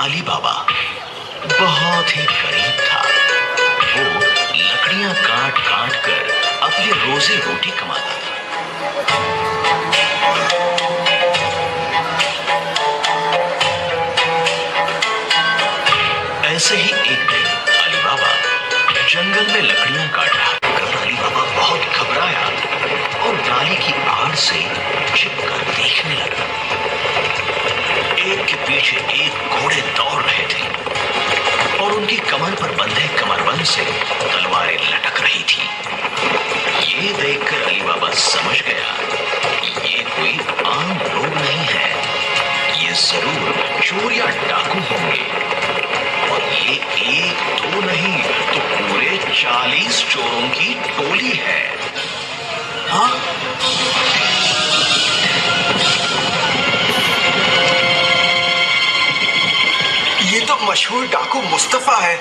अली बाबा बहुत ही गरीब था। वो लकड़ियां काट काट कर अपनी रोजी रोटी कमाता था। ऐसे ही एक दिन अली बाबा जंगल में लकड़ियां काट रहा था। अली बाबा बहुत घबराया और नाली की आड़ से छिपकर देखने लगा। एक के पीछे एक घोड़े दौड़ रहे थे और उनकी कमर पर बंधे कमरबंद से तलवारें लटक रही थी। ये देखकर अली बाबा समझ गया ये कोई आम लोग नहीं है, ये जरूर चोर या डाकू होंगे। और ये एक दो नहीं तो पूरे 40 चोरों की टोली है। हाँ, ये तो मशहूर डाकू मुस्तफा है।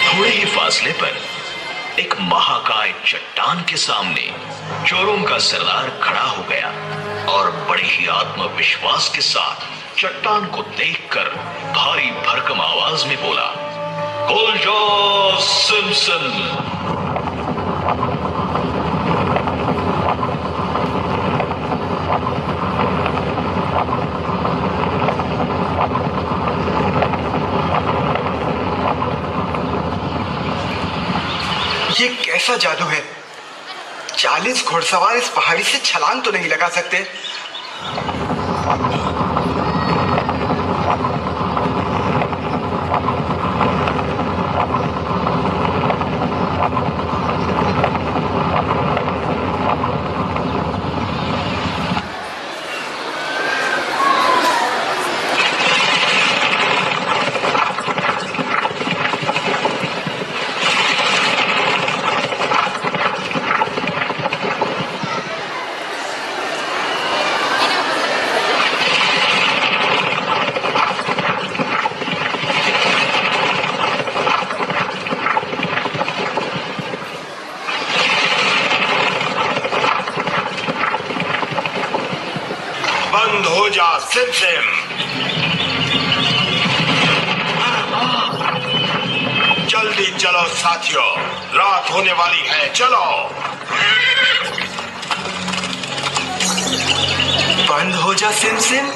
थोड़े ही फासले पर एक महाकाय चट्टान के सामने चोरों का सरदार खड़ा हो गया और बड़े ही आत्मविश्वास के साथ चट्टान को देखकर भारी भरकम आवाज में बोला, खुल जाओ सिमसन। ये कैसा जादू है? 40 घुड़सवार इस पहाड़ी से छलांग तो नहीं लगा सकते। बंद हो जा सिमसिम। जल्दी चलो साथियों, रात होने वाली है, चलो। बंद हो जा सिमसिम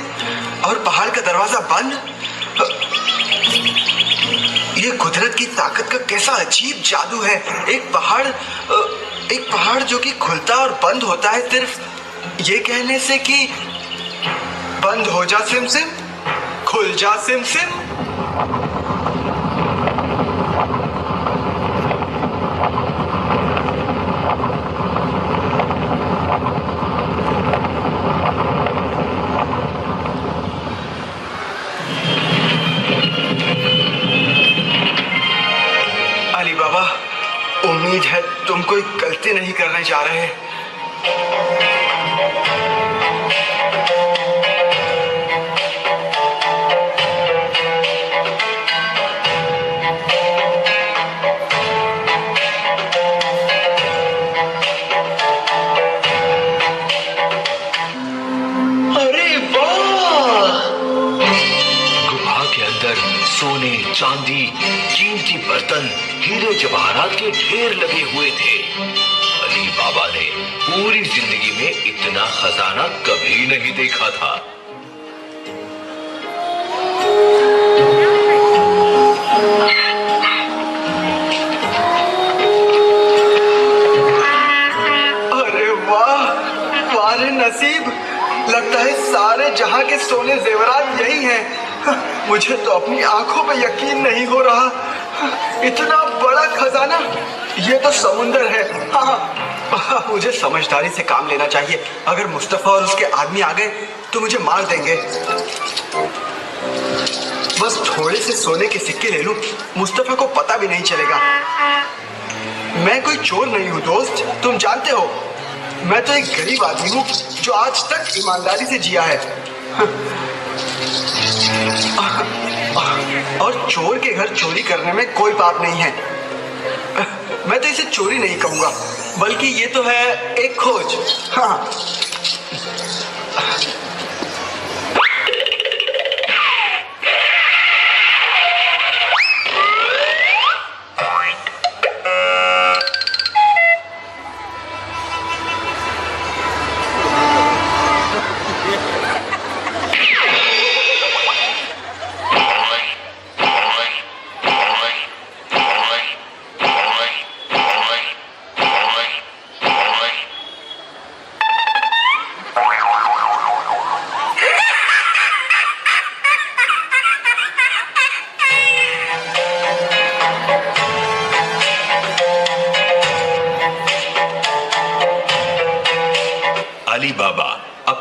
और पहाड़ का दरवाजा बंद। ये कुदरत की ताकत का कैसा अजीब जादू है। एक पहाड़ जो कि खुलता और बंद होता है सिर्फ ये कहने से कि बंद हो जा सिमसिम, खुल जा सिमसिम। अली बाबा, उम्मीद है तुम कोई गलती नहीं करने जा रहे। सोने, चांदी, कीमती बर्तन, हीरे जवाहरात के ढेर लगे हुए थे। अली बाबा ने पूरी जिंदगी में इतना खजाना कभी नहीं देखा था। अरे वाह, वाह नसीब, लगता है सारे जहां के सोने जेवरात यही हैं। मुझे तो अपनी आंखों पे यकीन नहीं हो रहा। इतना बड़ा खजाना, ये तो समुंदर है। हाँ, मुझे समझदारी से काम लेना चाहिए। अगर मुस्तफा और उसके आदमी आ गए तो मुझे मार देंगे। बस थोड़े से सोने के सिक्के ले लूं, मुस्तफा को पता भी नहीं चलेगा। मैं कोई चोर नहीं हूं दोस्त, तुम जानते हो। मैं तो एक गरीब आदमी हूं जो आज तक ईमानदारी से जिया है। और चोर के घर चोरी करने में कोई पाप नहीं है। मैं तो इसे चोरी नहीं कहूंगा, बल्कि ये तो है एक खोज। हाँ,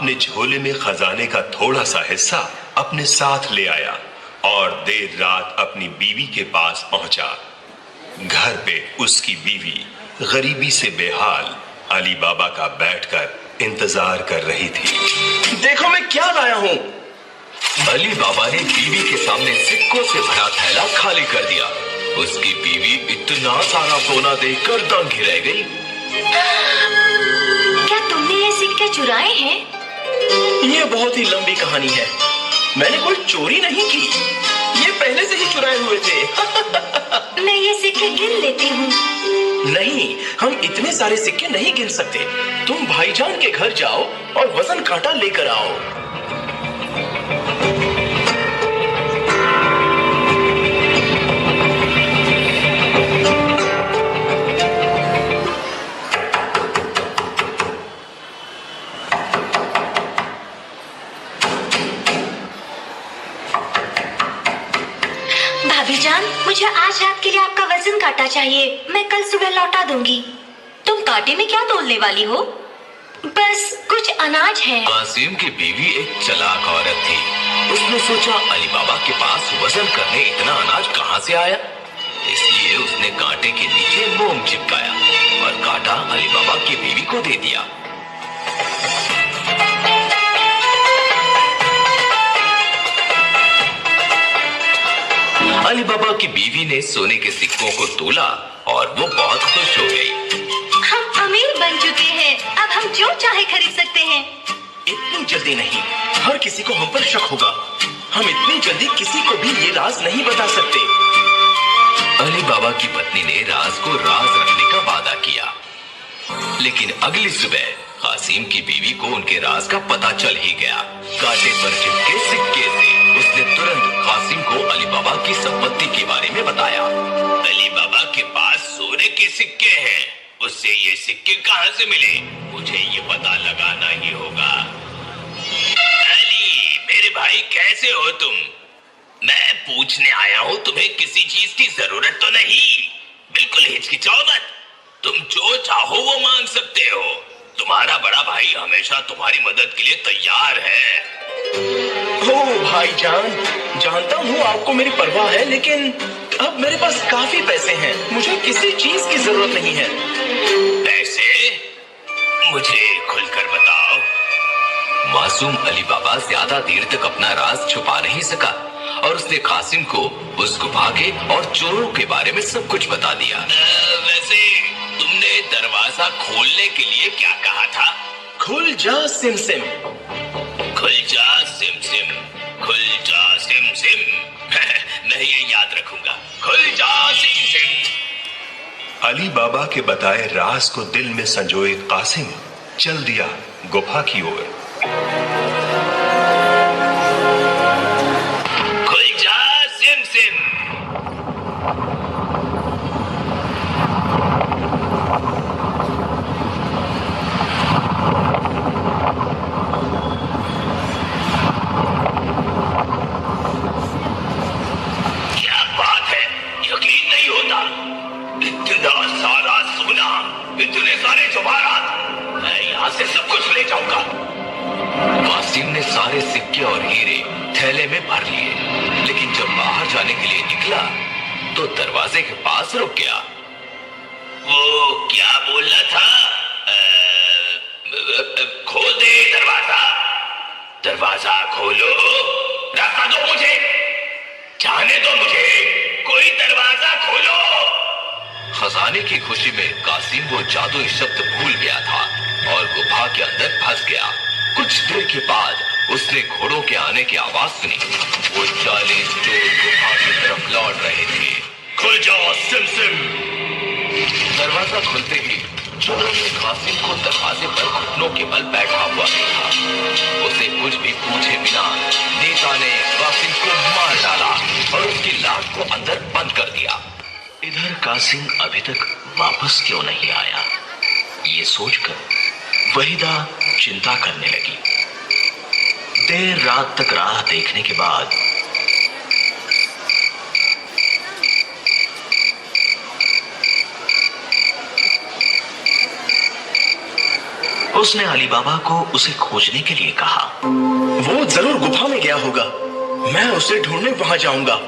अपने झोले में खजाने का थोड़ा सा हिस्सा अपने साथ ले आया और देर रात अपनी बीवी के पास पहुंचा। घर पे उसकी बीवी गरीबी से बेहाल अली बाबा का बैठकर इंतजार कर रही थी। देखो मैं क्या लाया हूँ। अली बाबा ने बीवी के सामने सिक्कों से भरा थैला खाली कर दिया। उसकी बीवी इतना सारा सोना देखकर दंग रह गई। क्या तुमने ये सिक्के चुराए हैं? ये बहुत ही लंबी कहानी है। मैंने कोई चोरी नहीं की, ये पहले से ही चुराए हुए थे। मैं ये सिक्के गिन लेती हूँ। नहीं, हम इतने सारे सिक्के नहीं गिन सकते। तुम भाईजान के घर जाओ और वजन कांटा लेकर आओ। भाभी जान, मुझे आज रात के लिए आपका वजन काटा चाहिए। मैं कल सुबह लौटा दूंगी। तुम कांटे में क्या तोलने वाली हो? बस कुछ अनाज है। कासिम की बीवी एक चालाक औरत थी। उसने सोचा अली बाबा के पास वजन करने इतना अनाज कहाँ से आया, इसलिए उसने कांटे के नीचे मोम चिपकाया और कांटा अली बाबा की बीवी को दे दिया। अली बाबा की बीवी ने सोने के सिक्कों को तोला और वो बहुत खुश हो गई। हम अमीर बन चुके हैं, अब हम जो चाहे खरीद सकते हैं। इतनी जल्दी नहीं, हर किसी को हम पर शक होगा। हम इतनी जल्दी किसी को भी ये राज नहीं बता सकते। अली बाबा की पत्नी ने राज को राज रखने का वादा किया, लेकिन अगली सुबह कासिम की बीवी को उनके राज का पता चल ही गया। कांटे पर चिपके सिक्के से उसने तुरंत कासिम को अली बाबा की संपत्ति के बारे में बताया। अली बाबा के पास सोने के सिक्के हैं, उससे ये सिक्के कहाँ से मिले, मुझे ये पता लगाना ही होगा। अली, मेरे भाई कैसे हो तुम? मैं पूछने आया हूँ, तुम्हें किसी चीज की जरूरत तो नहीं? बिल्कुल हिचकिचाओ मत, तुम जो चाहो वो मांग सकते हो। तुम्हारा बड़ा भाई हमेशा तुम्हारी मदद के लिए तैयार है। ओ भाईजान, जानता हूँ आपको मेरी परवाह है, लेकिन अब मेरे पास काफी पैसे हैं, मुझे किसी चीज की जरूरत नहीं है। पैसे? मुझे खुलकर बताओ। मासूम अली बाबा ज्यादा देर तक अपना राज छुपा नहीं सका और उसने कासिम को उस गुफा के और चोरों के बारे में सब कुछ बता दिया। वैसे तुमने दरवाजा खोलने के लिए क्या कहा था? खुल जा सिम सिम। खुल जा सिम सिम, खुल जा सिम सिम। मैं ये याद रखूंगा, खुल जा सिम सिम। अली बाबा के बताए राज को दिल में संजोए कासिम चल दिया गुफा की ओर। खुल जा सिम सिम। क्या बात है, यकीन नहीं होता। इतना सारा सोना, इतने सारे जवाहरात, मैं यहाँ से सब कुछ ले जाऊंगा। कासिम ने सारे सिक्के और हीरे थैले में भर लिए, लेकिन जब बाहर जाने के लिए निकला तो दरवाजे के पास रुक गया। वो क्या बोलना था? खोल दे दरवाजा। दरवाजा खोलो, रास्ता दो मुझे, जाने दो मुझे, कोई दरवाजा खोलो। खजाने की खुशी में कासिम वो जादुई शब्द भूल गया था और गुफा के अंदर फंस गया। कुछ देर के बाद उसने घोड़ों के आने की आवाज सुनी। वो 40 चोर गुफा की तरफ लौट रहे थे। खुल जाओ सिम सिम। दरवाजा खुलते ही चोरों ने कासिम को दरवाजे पर घुटनों के बल बैठा हुआ देखा। उसे कुछ भी पूछे बिना नेता ने कासिम को मार डाला और उसकी लाश को अंदर बंद कर दिया। इधर कासिम अभी तक वापस क्यों नहीं आया, ये सोचकर वहीदा चिंता करने लगी। देर रात तक राह देखने के बाद उसने अली बाबा को उसे खोजने के लिए कहा। वो जरूर गुफा में गया होगा, मैं उसे ढूंढने वहां जाऊंगा।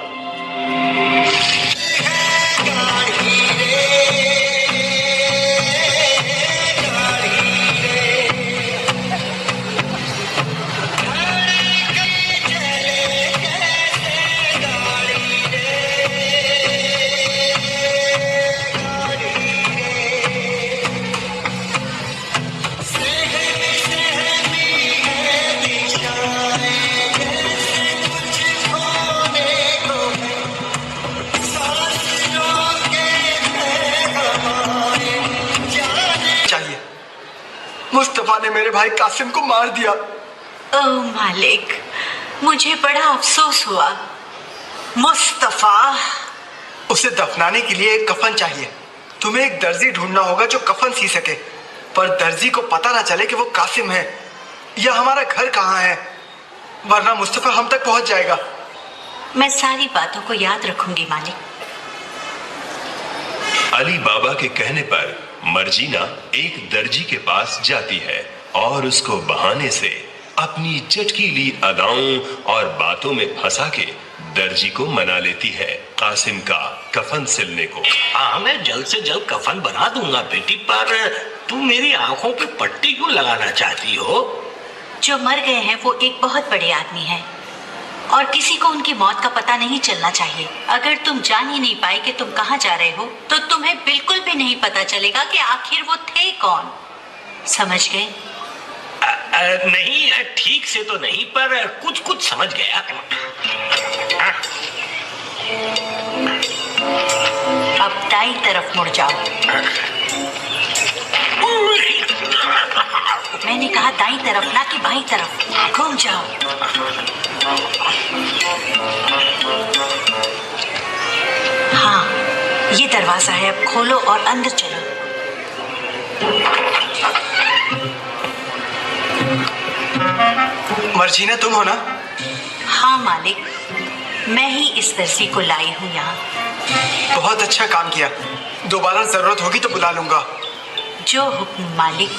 मुस्तफा ने मेरे भाई कासिम को मार दिया। ओह मालिक, मुझे बड़ा अफसोस हुआ। मुस्तफा, उसे दफनाने के लिए एक कफन चाहिए। तुम्हें एक दर्जी ढूंढना होगा जो कफन सी सके, पर दर्जी को पता ना चले कि वो कासिम है या हमारा घर कहाँ है, वरना मुस्तफा हम तक पहुंच जाएगा। मैं सारी बातों को याद रखूंगी मालिक। अली बाबा के कहने पर मर्जीना एक दर्जी के पास जाती है और उसको बहाने से अपनी चटकीली अदाओं और बातों में फंसा के दर्जी को मना लेती है कासिम का कफन सिलने को। हाँ, मैं जल्द से जल्द कफन बना दूंगा बेटी, पर तू मेरी आंखों पे पट्टी क्यों लगाना चाहती हो? जो मर गए हैं वो एक बहुत बड़े आदमी हैं और किसी को उनकी मौत का पता नहीं चलना चाहिए। अगर तुम जान ही नहीं पाए कि तुम कहाँ जा रहे हो तो तुम्हें बिल्कुल भी नहीं पता चलेगा कि आखिर वो थे कौन। समझ गए? नहीं, ठीक से तो नहीं, पर कुछ कुछ समझ गया। अब दाई तरफ मुड़ जाओ। मैंने कहा दाई तरफ, ना कि बाई तरफ। घूम जाओ। हाँ, ये दरवाजा है, अब खोलो और अंदर चलो। मर्जीना तुम हो ना? हाँ मालिक, मैं ही इस दर्जी को लाई हूँ यहाँ। बहुत अच्छा काम किया, दोबारा जरूरत होगी तो बुला लूंगा। जो हुक्म मालिक।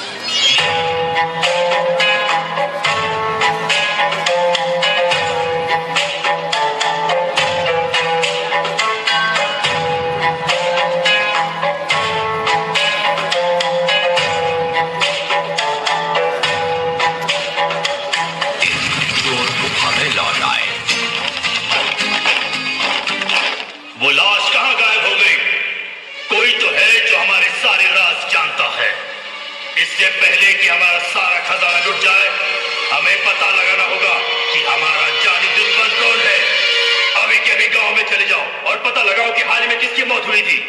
वो लाश कहाँ गायब हो गई? कोई तो है जो हमारे सारे राज जानता है। इससे पहले कि हमारा सारा खजाना लुट जाए, हमें पता लगाना होगा कि हमारा जानी दुश्मन कौन है। अभी के अभी गांव में चले जाओ और पता लगाओ कि हाल में किसकी मौत हुई थी।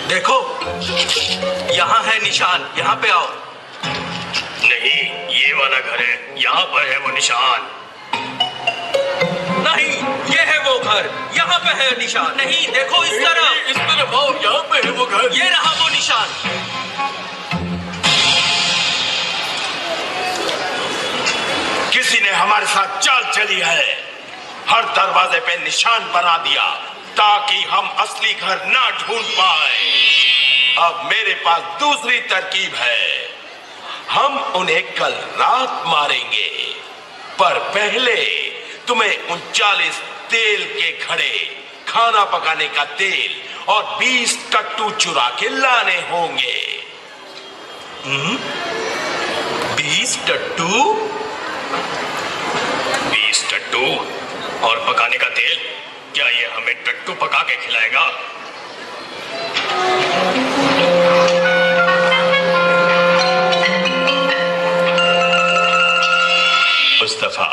देखो, यहाँ है निशान, यहाँ पे आओ। नहीं, ये वाला घर है, यहाँ पर है वो निशान। नहीं, ये है वो घर, यहाँ पे है निशान। नहीं, देखो इस तरफ आओ, यहाँ पे है वो घर। ये रहा वो निशान। किसी ने हमारे साथ चाल चली है, हर दरवाजे पे निशान बना दिया। ताकि हम असली घर ना ढूंढ पाए। अब मेरे पास दूसरी तरकीब है। हम उन्हें कल रात मारेंगे, पर पहले तुम्हें 39 तेल के घड़े, खाना पकाने का तेल और 20 टट्टू चुरा के लाने होंगे। 20 टट्टू? 20 टट्टू और पकाने का तेल? क्या ये हमें टट्टू पका के खिलाएगा? मुस्तफा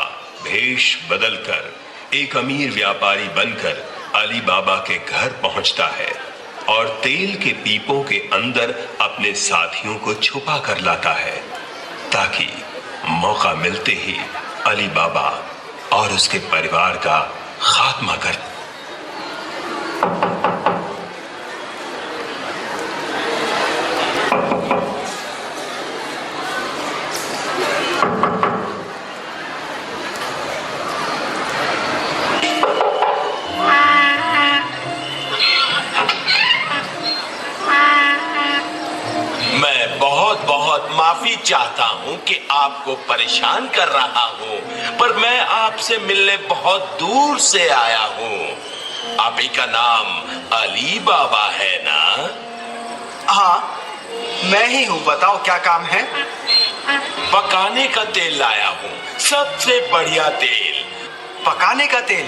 भेष बदलकर एक अमीर व्यापारी बनकर अली बाबा के घर पहुंचता है और तेल के पीपों के अंदर अपने साथियों को छुपा कर लाता है ताकि मौका मिलते ही अली बाबा और उसके परिवार का खात्मा कर। माफी चाहता हूं कि आपको परेशान कर रहा हूं, पर मैं आपसे मिलने बहुत दूर से आया हूं। आप ही का नाम अली बाबा है ना? हाँ, मैं ही हूँ। बताओ क्या काम है? पकाने का तेल लाया हूं, सबसे बढ़िया तेल। पकाने का तेल?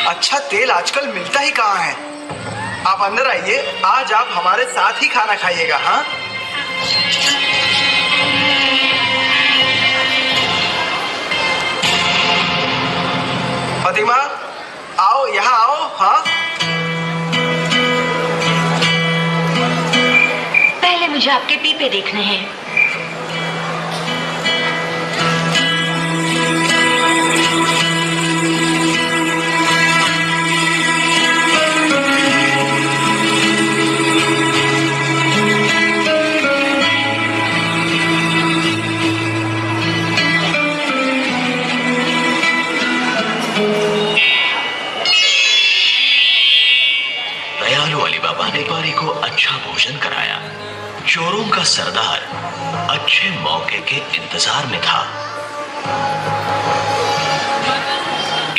अच्छा तेल आजकल मिलता ही कहाँ है? आप अंदर आइए, आज आप हमारे साथ ही खाना खाइएगा। हाँ, फातिमा आओ, यहाँ आओ। हाँ, पहले मुझे आपके पीपे देखने हैं। अच्छा भोजन कराया। चोरों का सरदार अच्छे मौके के इंतजार में था।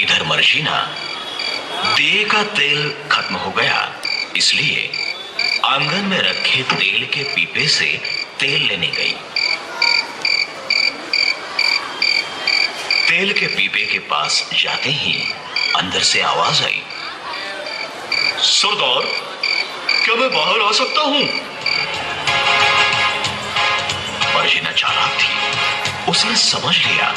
इधर मर्जीना दिए का तेल खत्म हो गया, इसलिए आंगन में रखे तेल के पीपे से तेल लेने गई। तेल के पीपे के पास जाते ही अंदर से आवाज आई, सरदार, क्या मैं बाहर आ सकता हूं? मर्जीना चालाक थी, उसने समझ लिया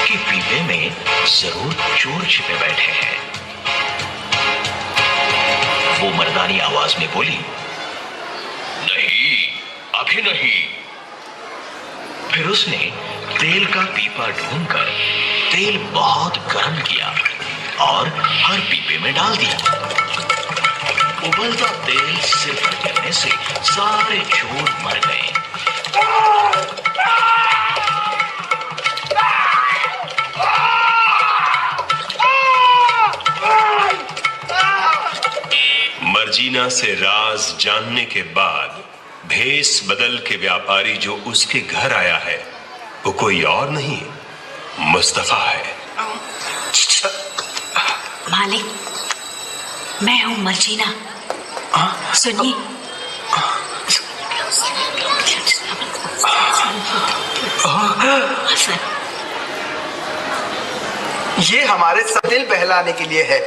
कि पीपे में जरूर चोर छिपे बैठे हैं। वो मर्दानी आवाज में बोली, नहीं, अभी नहीं। फिर उसने तेल का पीपा ढूंढकर तेल बहुत गर्म किया और हर पीपे में डाल दिया। उबलता तेल सिर पर गिरने से सारे चोर मर गए। मर्जीना से राज जानने के बाद भेष बदल के व्यापारी जो उसके घर आया है वो कोई और नहीं, मुस्तफा है। मालिक, मैं हूं मर्जीना। सुनिए। ये हमारे दिल बहलाने के लिए है।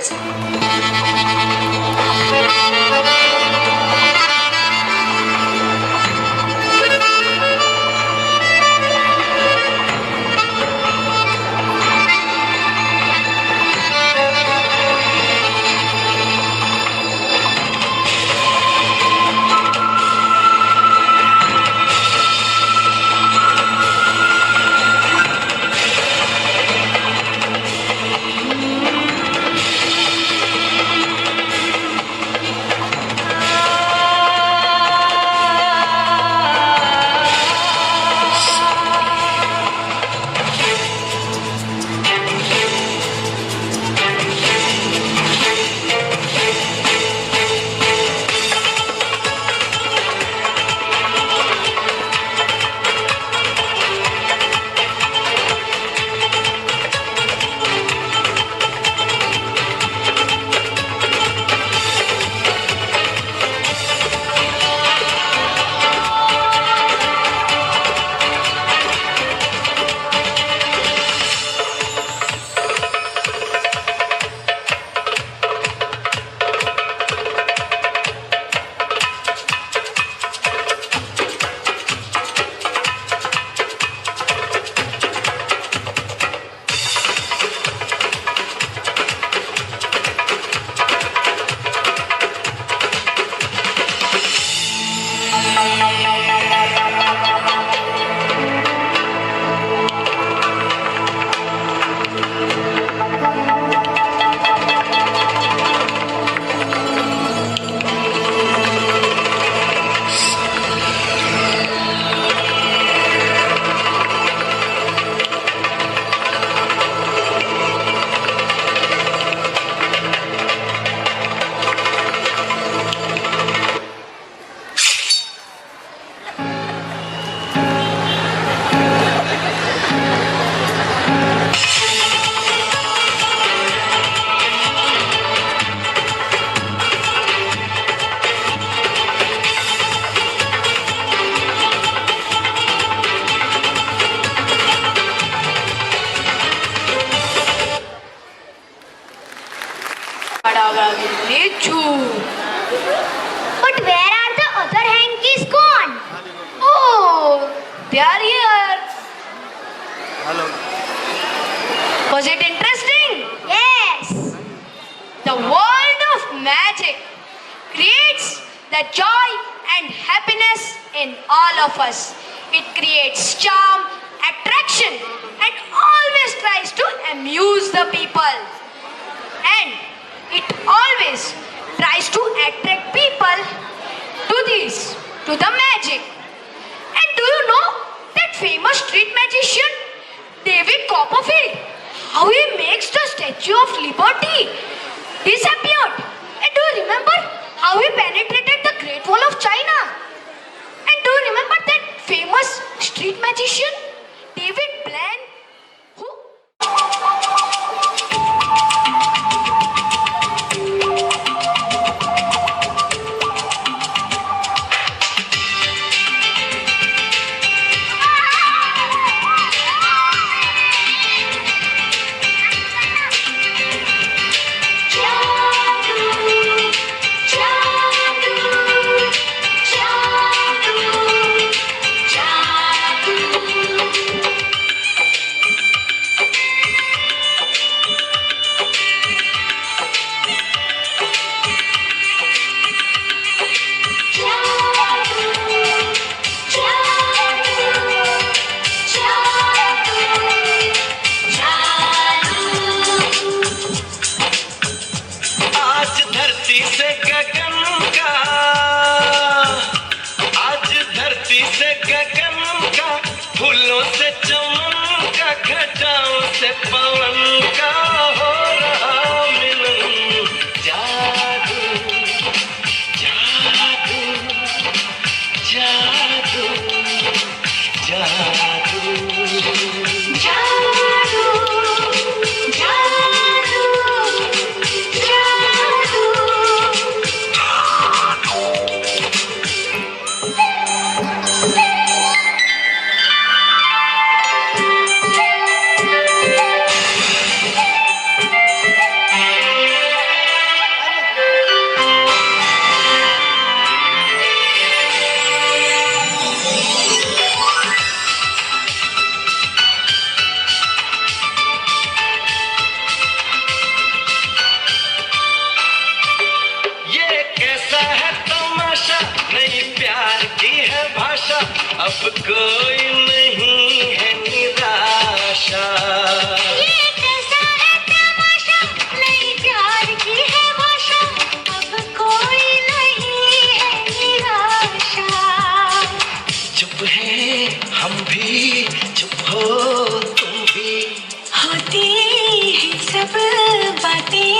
they are here. Was it interesting? Yes. The world of magic creates the joy and happiness in all of us. It creates charm, attraction, and always tries to amuse the people. And it always tries to attract people to the magic. And do you know that famous street magician, David Copperfield? How he makes the Statue of Liberty disappeared. And do you remember how he penetrated the Great Wall of China? And do you remember that famous street magician, David Blaine? फूलों से चमन का घटाओं से पवन का हो रहा मिलन जादू जादू जादू जादू अब कोई नहीं है निराशा ये कैसा है तमाशा, नई प्यार की है भाषा, अब कोई नहीं है निराशा। चुप है हम भी, चुप हो तुम भी, होती है सब बातें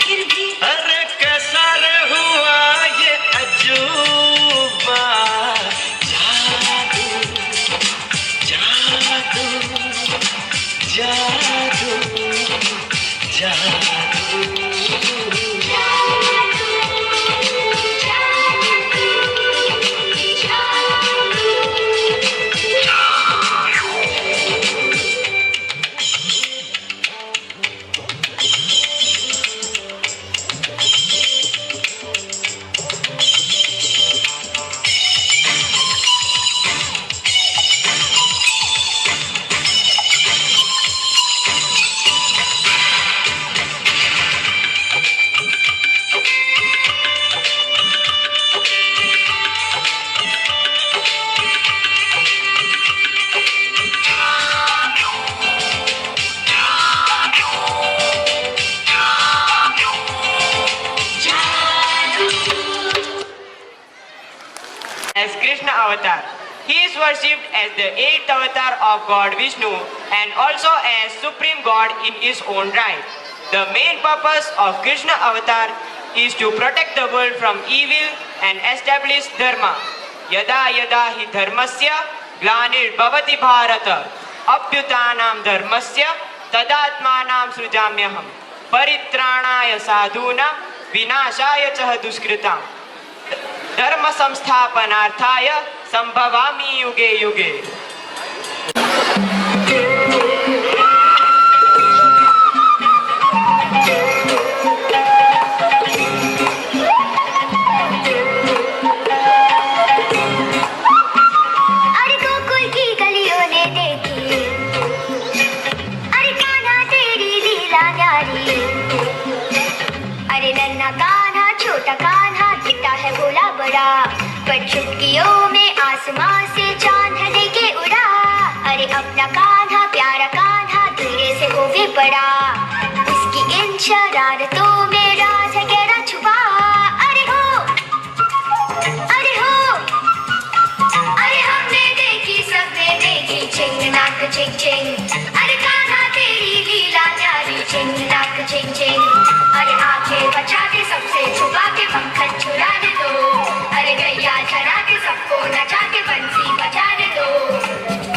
फिर भी। अरे कैसा रे हुआ ये अजूबा, जादू जादू as Krishna avatar. He is worshipped as the 8th avatar of God Vishnu and also as supreme God in his own right. The main purpose of Krishna avatar is to protect the world from evil and establish dharma. Yada yada hi dharmasya glanir bhavati bharata abhyutanam dharmasya tadatmanam srujamyaham paritranaya sadhuna vinashaya cha duskritam धर्म संस्थापनार्थाय संभवामि युगे युगे। अरे गोकुल की छोड़ा, पर चुटकियों में आसमां से चांद लेके उड़ा। अरे अपना कान्हा प्यारा कान्हा धीरे से वो भी पड़ा, उसकी इन शरारतों में राज है गहरा छुपा। अरे हो, अरे हो, अरे हमने देखी सबने देखी चिंग नाक चिंग चिंग। अरे कान्हा तेरी लीला न्यारी चिंग नाक चिंग चिंग। अरे आंखें बचा के सबसे छुपा के मक्खन चुराने दो। अरे गैया चरा के सबको नचा के बंसी बजाने दो।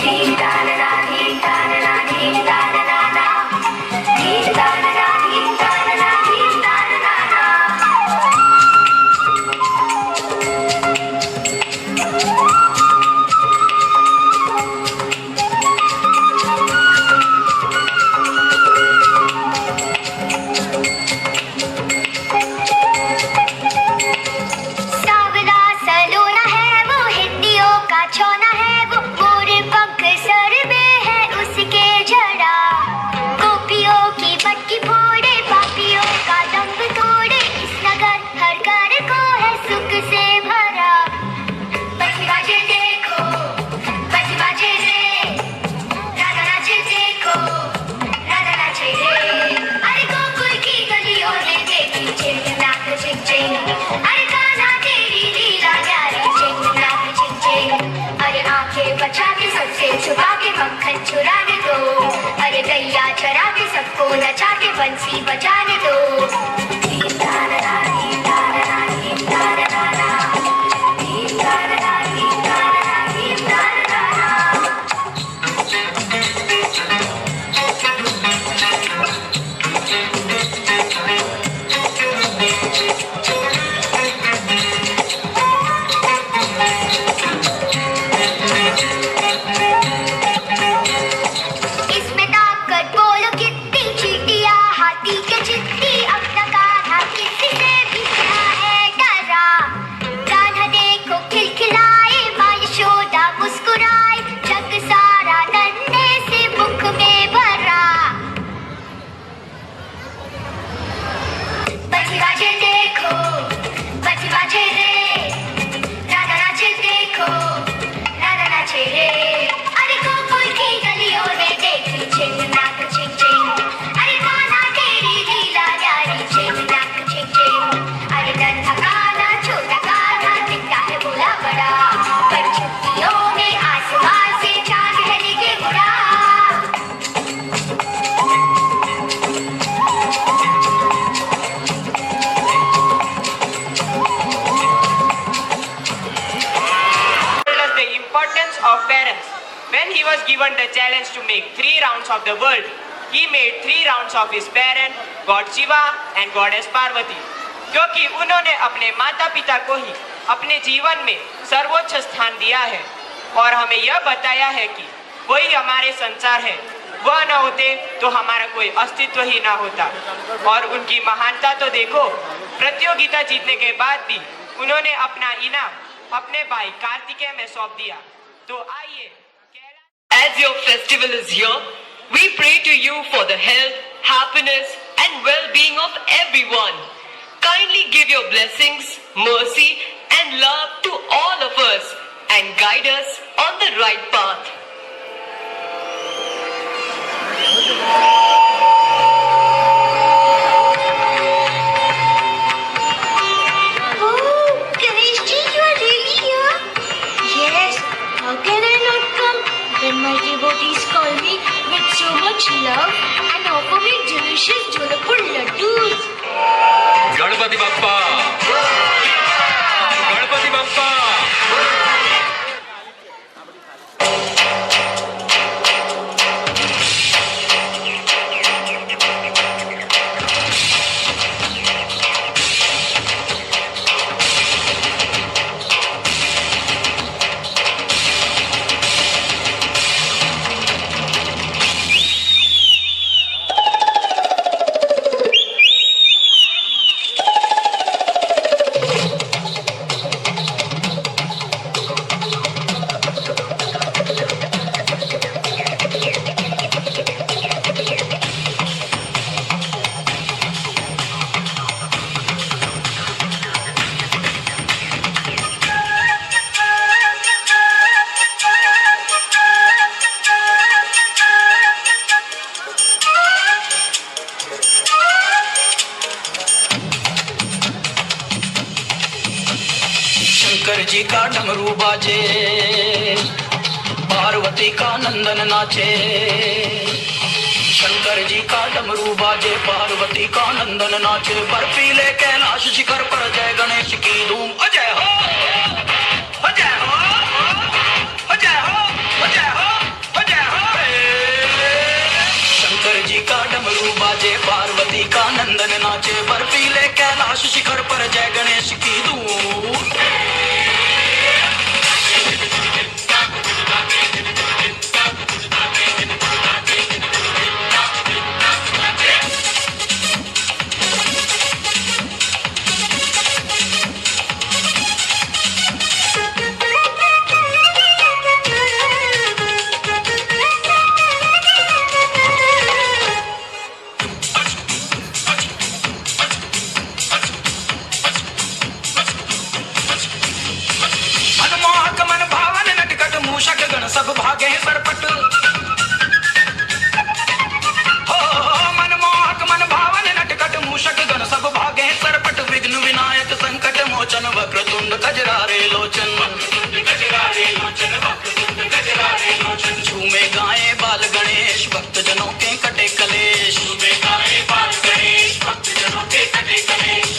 धीम तानना धीम तानना धीम तानना ना, धीम तानना धीम तानना धीम तानना ना। सावला सलोना है वो, हिंदियों का चौना है वो, मोर पंख सर में है उसके जड़ा। गोपियों की मटकी फोड़े, पापियों का दम्भ तोड़े, इस नगर हर घर को है सुख से भरा। बजी बाजे देखो, बजी बाजे रे, राधा नाचे देखो, राधा नाचे रे। अरे गोकुल की गलियों में देखी चिंग नाक चिंग चिंग। अरे कान्हा तेरी लीला न्यारी चिंग नाक चिंग चिंग। अरे आंखें बचा के सबसे छुपा के मक्खन चुराने दो। अरे गैया चरा के सबको नचा के बंसी बजाने दो। धीम तानना धीम तानना धीम तानना ना, धीम तानना धीम तानना धीम तानना ना। इसमें ताकत बोलो कितनी, चींटियां हाथी के चित्ती। अपना कान्हा किसी से भी क्या है डरा। कान्हा देखो खिलखिलाए, माँ यशोदा मुस्कुराए, जग सारा नन्हे से मुख में भरा। बजी बाजे देखो, बजी बाजे रे, राधा नाचे देखो, राधा नाचे रे। अरे गोकुल की गलियों में देखी चिंग नाक चिंग चिंग। अरे कान्हा तेरी लीला न्यारी चिंग नाक चिंग चिंग। अरे नन्हा कान्हा छोटा कान्हा दिखता है भोला बड़ा, पर छुट्टियों में आसमान से चांद है लेके उड़ा। told us the importance of parents. When he was given the challenge to make 3 rounds of the world, he made 3 rounds of his parent, God Shiva and Goddess Parvati. क्योंकि उन्होंने अपने माता पिता को ही अपने जीवन में सर्वोच्च स्थान दिया है और हमें यह बताया है कि वही हमारे संसार है। वह न होते तो हमारा कोई अस्तित्व ही ना होता। और उनकी महानता तो देखो, प्रतियोगिता जीतने के बाद भी उन्होंने अपना इनाम अपने भाई कार्तिकेय में सौंप दिया। तो आइए, As your festival is here, we pray to you for the health, happiness and well-being of everyone. Kindly give your blessings, mercy and love to all of us and guide us on the right path. Oh, Ganesh ji, you are really here? Yes, how can I not come when my devotees call me with so much love and offer me delicious Jodhpur laddus? Ganpati Bappa, Ganpati Bappa. डमरू बाजे, पार्वती का नंदन नाचे। शंकर जी का डमरू बाजे, पार्वती का नंदन नाचे। बर्फीले कैलाश शिखर पर जय गणेश की धूम। अजय हो, अजय हो, अजय हो, अजय हो, अजय हो। शंकर जी का डमरू बाजे, पार्वती का नंदन नाचे। बर्फीले कैलाश शिखर पर जय गणेश की धूम। सब भागे सरपट हो, मनमोहक मन भावन नटखट मूषक गण सब भागे सरपट। विघ्न विनायक संकट मोचन वक्रतुंड गजरारे लोचन। झूमे गाए बाल गणेश भक्त जनों के कटे कलेश। झूमे गाए बाल गणेश भक्त जनों के कटे कलेश।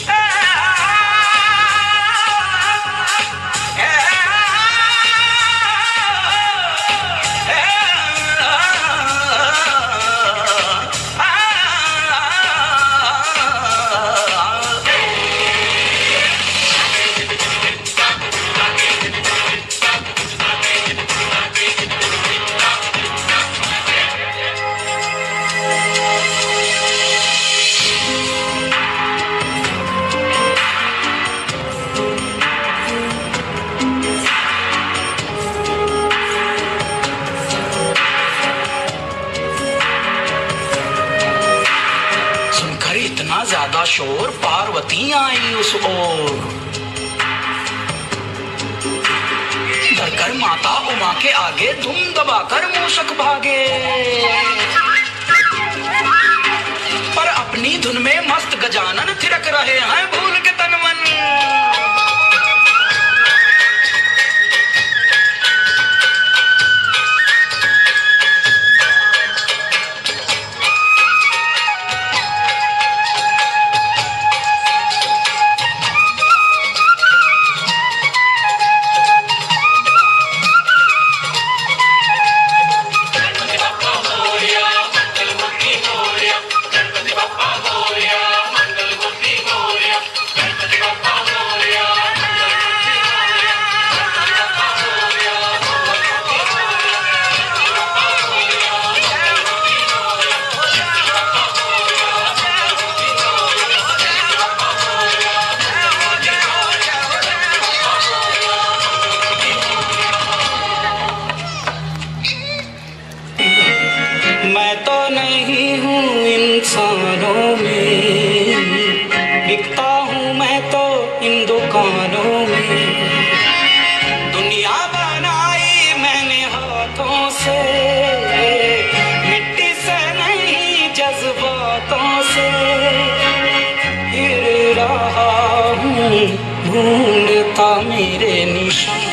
ज्यादा शोर, पार्वती आई उस ओर। डरकर माता उमा के आगे दुम दबाकर मूषक भागे। पर अपनी धुन में मस्त गजानन थिरक रहे हैं भूल के तन मन। इंसानों में बिकता हूँ मैं तो इन दुकानों में। दुनिया बनाई मैंने हाथों से, मिट्टी से नहीं जज्बातों से। फिर रहा हूँ ढूंढता मेरे निशान।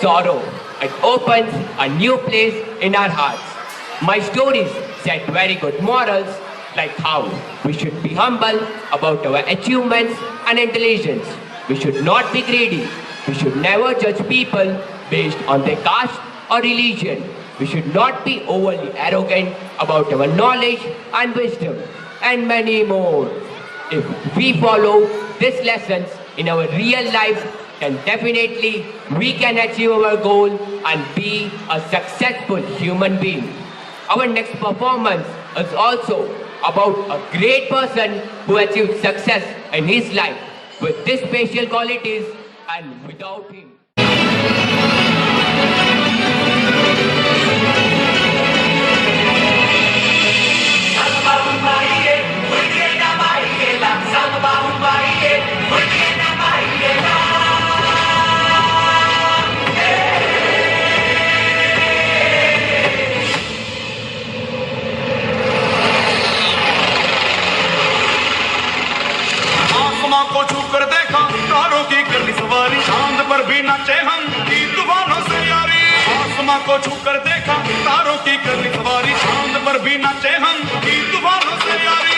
Sorrow, it opens a new place in our hearts. My stories set very good morals, like how we should be humble about our achievements and intelligence. We should not be greedy. We should never judge people based on their caste or religion. We should not be overly arrogant about our knowledge and wisdom, and many more. If we follow these lessons in our real life, then definitely we can achieve our goal and be a successful human being. Our next performance is also about a great person who achieved success in his life. with these special qualities, and without him. आसमां को छू कर देखा तारों की करनी सवारी, चांद पर भी नाचे हम की तूफानों से यारी। आसमां को छू कर देखा तारों की करनी सवारी, चांद पर भी नाचे हम की तूफानों से यारी।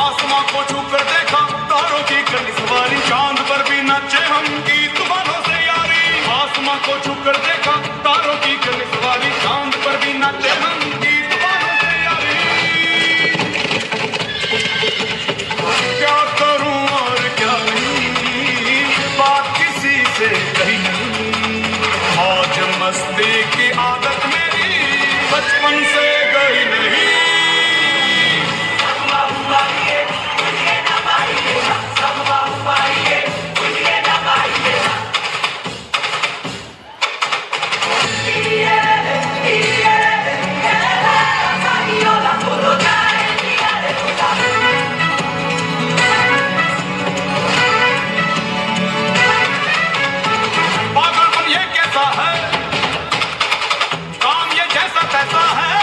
आसमां को छू कर देखा तारों की करनी सवारी, चांद पर भी नाचे हम की तूफानों से यारी। आसमां को छू कर देखा तारों की करनी सवारी, चांद पर भी नाचे हम की तूफानों से यारी। क्या करूं और क्या नहीं, बात किसी से कही नहीं। मौज मस्ती की आदत मेरी बचपन से गई नहीं। पागलपन ये कैसा है, काम ये जैसा तैसा है।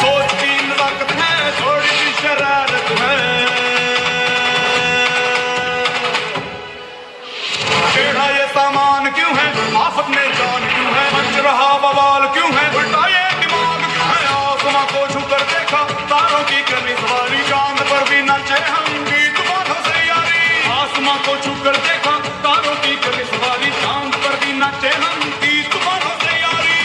सोच की नजाकत है, थोड़ी सी शरारत है। टेढ़ा ये सामान क्यों है, आफत में जान क्यों है, मच रहा बवाल क्यों है, उल्टा ये दिमाग क्यों है। आसमां को छू कर देखा तारों की करनी सवारी, चांद पर भी नाचे हम की तूफानों से यारी। आसमां को छू कर देखा तारों की करनी सवारी, चांद पर भी नाचे हम की तूफानों से यारी।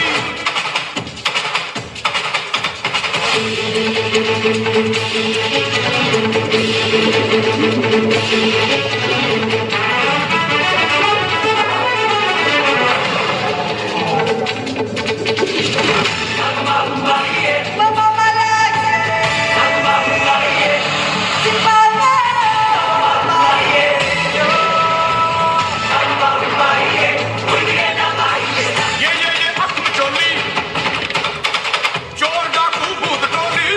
ये अख्म चोली, चोर डाकू भूत टोली,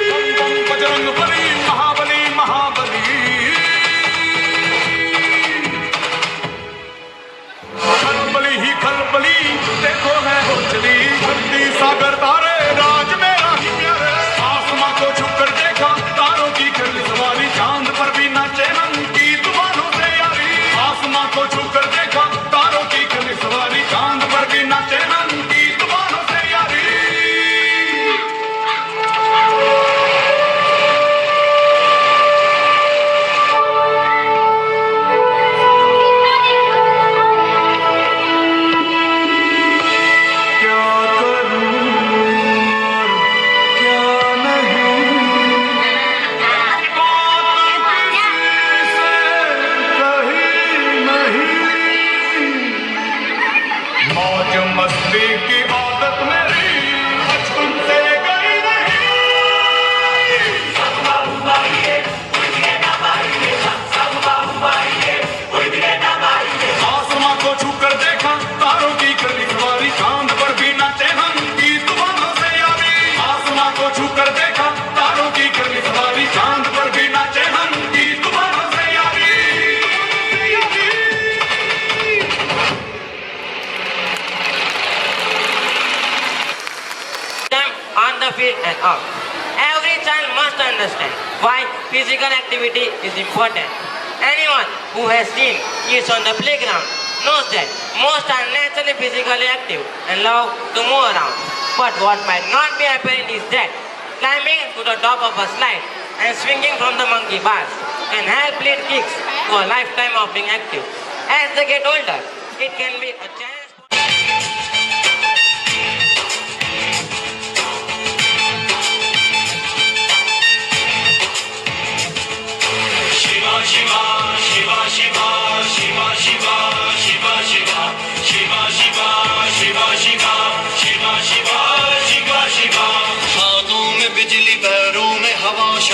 बम बम बजरंग बली, महाबली महाबली। खलबली ही खलबली, देखो है हो चली, धरती सागर तारे, राज मेरा ही प्यारे। आसमां को छू कर देखा तारों की करनी सवारी, चांद पर भी नाचे हम की तूफानों से यारी। आसमां को छू कर देखा तारों की करनी सवारी, चांद पर भी नाचे हम की तूफानों से यारी। क्या करूं और क्या नहीं, बात किसी से कही नहीं। मौज मस्ती की आदत मेरी बचपन से गई नहीं। आसमां को छू कर देखा तारों की करनी सवारी, चांद पर भी नाचे हम की तूफानों से यारी। आसमां को छू कर देखा तारों की करनी सवारी, चांद पर भी नाचे हम की तूफानों से यारी। Them on the field and out. Every child must understand why physical activity is important. Anyone who has seen kids on the playground knows that most are naturally physically active and love to move around. But what might not be apparent is that climbing to the top of a slide and swinging from the monkey bars can help lead kids to a lifetime of being active. As they get older, it can be a challenge. Shiva, Shiva, Shiva, Shiva, Shiva, Shiva.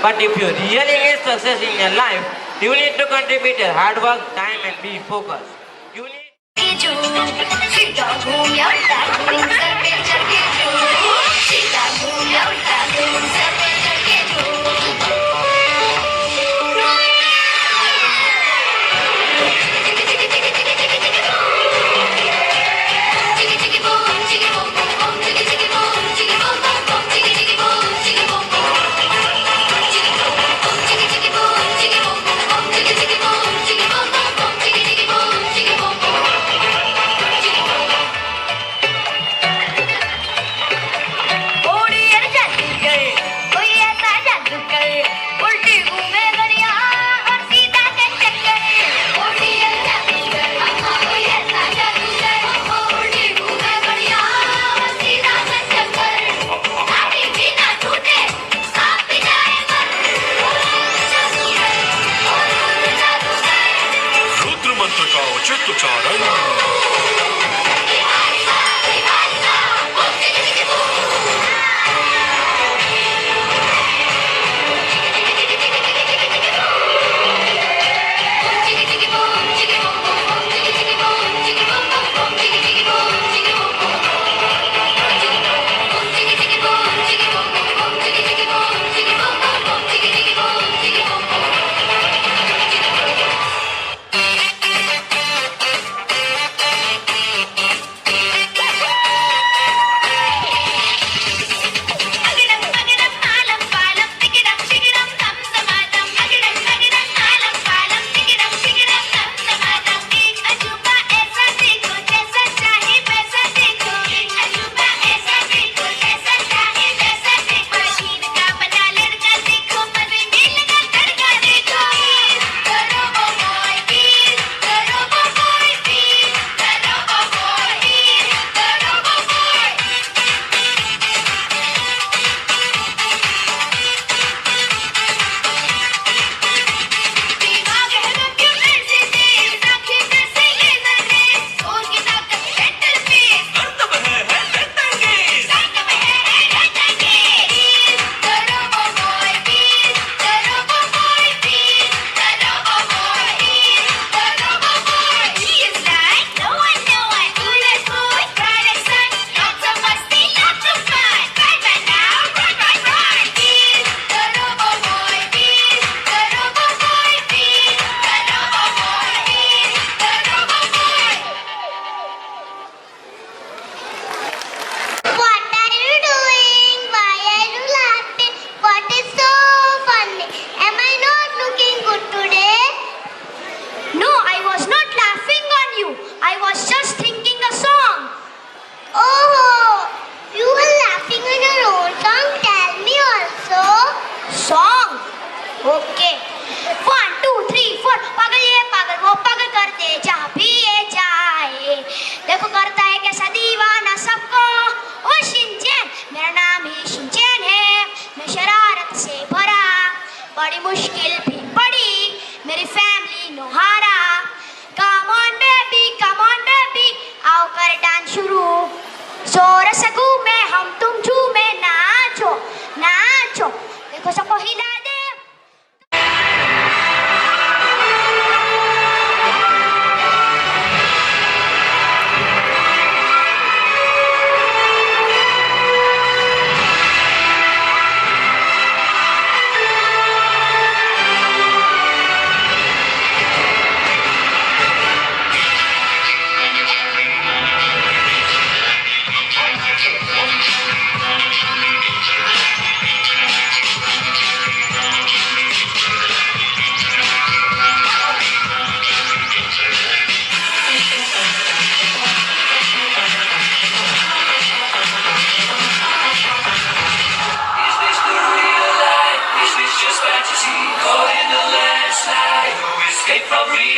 But if you really need success in your life, you need to contribute your hard work, time and be focused. You need सीधा घूम या उल्टा घूम sir पे चढ़ के झूम सीधा घूम या उल्टा घूम सर पे चढ़ के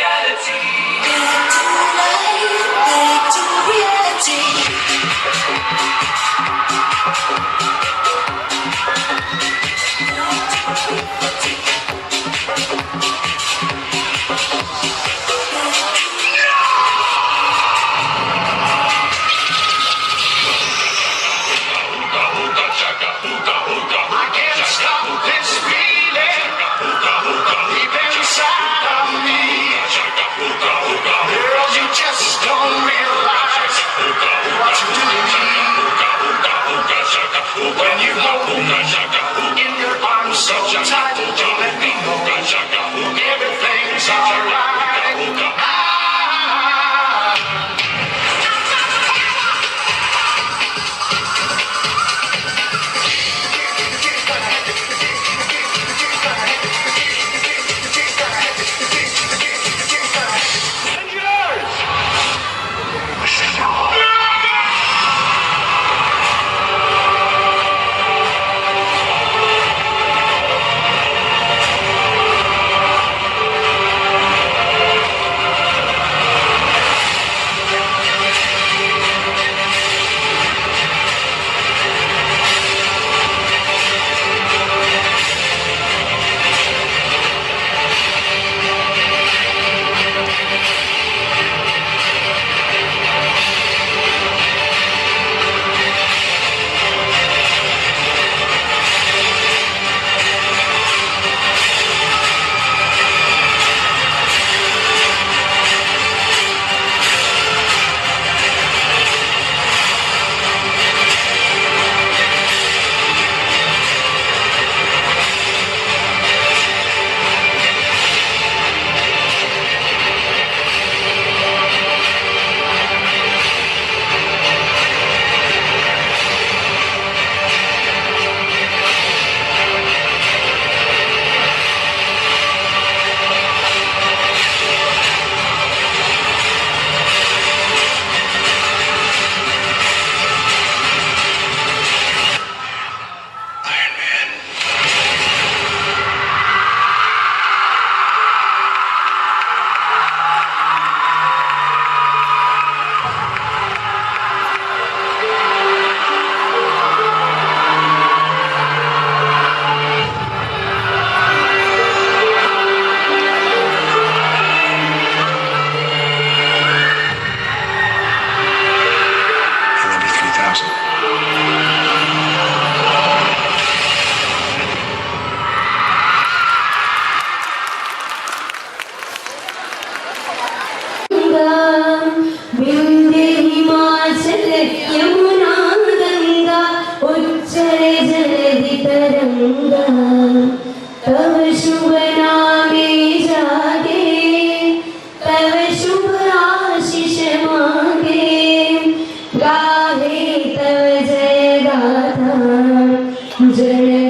reality. धाम जय